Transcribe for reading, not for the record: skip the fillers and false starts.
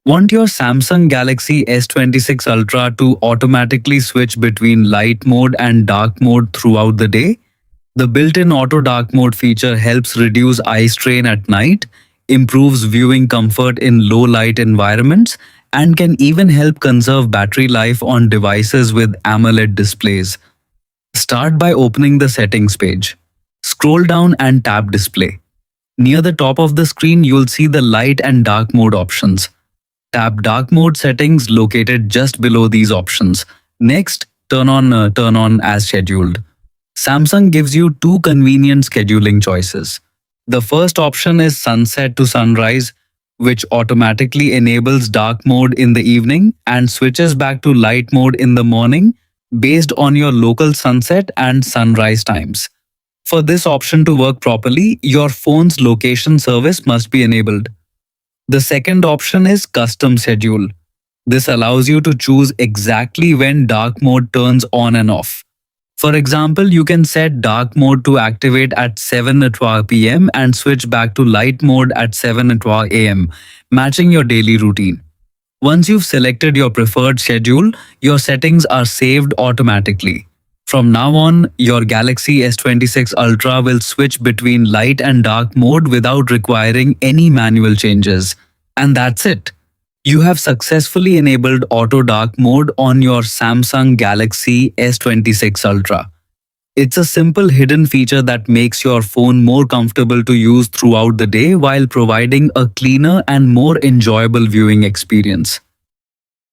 Want your Samsung Galaxy S26 Ultra to automatically switch between light mode and dark mode throughout the day? The built-in auto dark mode feature helps reduce eye strain at night, improves viewing comfort in low light environments, and can even help conserve battery life on devices with AMOLED displays. Start by opening the settings page. Scroll down and tap display. Near the top of the screen, you'll see the light and dark mode options. Tap dark mode settings located just below these options. Next, turn on as scheduled. Samsung gives you two convenient scheduling choices. The first option is sunset to sunrise, which automatically enables dark mode in the evening and switches back to light mode in the morning based on your local sunset and sunrise times. For this option to work properly, your phone's location service must be enabled. The second option is custom schedule. This allows you to choose exactly when dark mode turns on and off. For example, you can set dark mode to activate at 7:00 p.m. and switch back to light mode at 7:00 a.m., matching your daily routine. Once you've selected your preferred schedule, your settings are saved automatically. From now on, your Galaxy S26 Ultra will switch between light and dark mode without requiring any manual changes. And that's it. You have successfully enabled auto dark mode on your Samsung Galaxy S26 Ultra. It's a simple hidden feature that makes your phone more comfortable to use throughout the day while providing a cleaner and more enjoyable viewing experience.